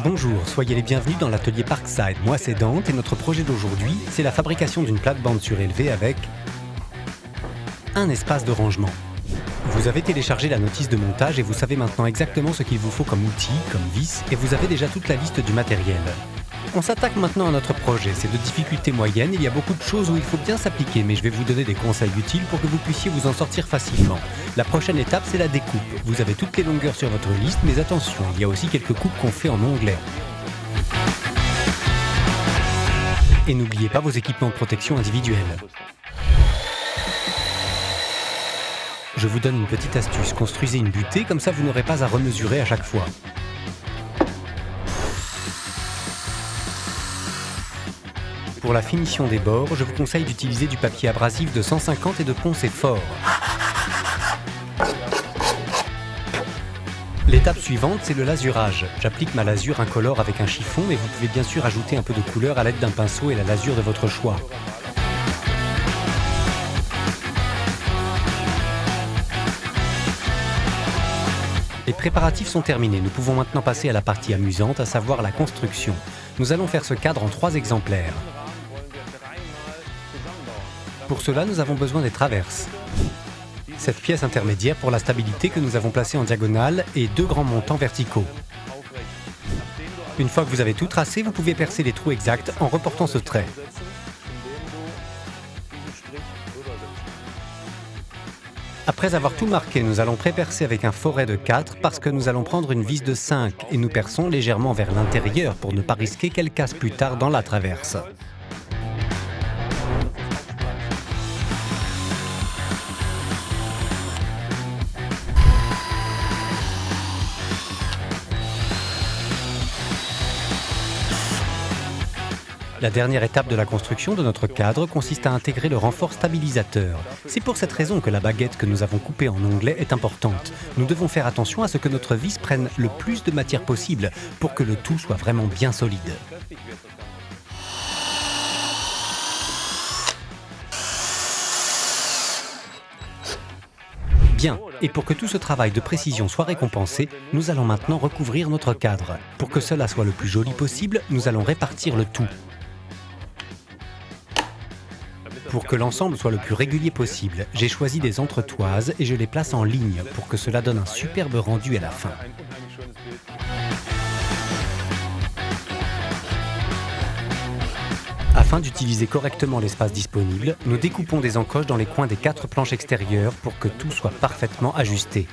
Bonjour, soyez les bienvenus dans l'atelier Parkside. Moi c'est Dante et notre projet d'aujourd'hui, c'est la fabrication d'une plate-bande surélevée avec un espace de rangement. Vous avez téléchargé la notice de montage et vous savez maintenant exactement ce qu'il vous faut comme outils, comme vis, et vous avez déjà toute la liste du matériel. On s'attaque maintenant à notre projet, c'est de difficulté moyenne, il y a beaucoup de choses où il faut bien s'appliquer, mais je vais vous donner des conseils utiles pour que vous puissiez vous en sortir facilement. La prochaine étape, c'est la découpe. Vous avez toutes les longueurs sur votre liste, mais attention, il y a aussi quelques coupes qu'on fait en onglet. Et n'oubliez pas vos équipements de protection individuels. Je vous donne une petite astuce, construisez une butée, comme ça vous n'aurez pas à remesurer à chaque fois. Pour la finition des bords, je vous conseille d'utiliser du papier abrasif de 150 et de poncer fort. L'étape suivante, c'est le lasurage. J'applique ma lasure incolore avec un chiffon, mais vous pouvez bien sûr ajouter un peu de couleur à l'aide d'un pinceau et la lasure de votre choix. Les préparatifs sont terminés, nous pouvons maintenant passer à la partie amusante, à savoir la construction. Nous allons faire ce cadre en 3 exemplaires. Pour cela, nous avons besoin des traverses. Cette pièce intermédiaire pour la stabilité que nous avons placée en diagonale et 2 grands montants verticaux. Une fois que vous avez tout tracé, vous pouvez percer les trous exacts en reportant ce trait. Après avoir tout marqué, nous allons pré-percer avec un foret de 4 parce que nous allons prendre une vis de 5 et nous perçons légèrement vers l'intérieur pour ne pas risquer qu'elle casse plus tard dans la traverse. La dernière étape de la construction de notre cadre consiste à intégrer le renfort stabilisateur. C'est pour cette raison que la baguette que nous avons coupée en onglet est importante. Nous devons faire attention à ce que notre vis prenne le plus de matière possible pour que le tout soit vraiment bien solide. Bien, et pour que tout ce travail de précision soit récompensé, nous allons maintenant recouvrir notre cadre. Pour que cela soit le plus joli possible, nous allons répartir le tout. Pour que l'ensemble soit le plus régulier possible, j'ai choisi des entretoises et je les place en ligne pour que cela donne un superbe rendu à la fin. Afin d'utiliser correctement l'espace disponible, nous découpons des encoches dans les coins des 4 planches extérieures pour que tout soit parfaitement ajusté.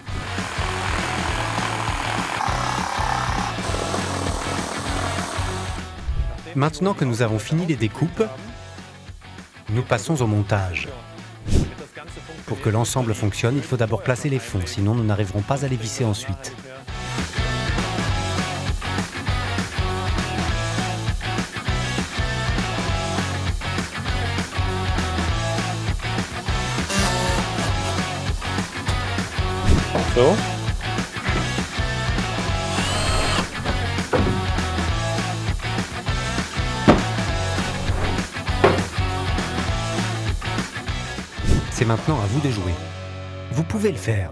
Maintenant que nous avons fini les découpes, nous passons au montage. Pour que l'ensemble fonctionne, il faut d'abord placer les fonds, sinon nous n'arriverons pas à les visser ensuite. So. C'est maintenant à vous de jouer. Vous pouvez le faire.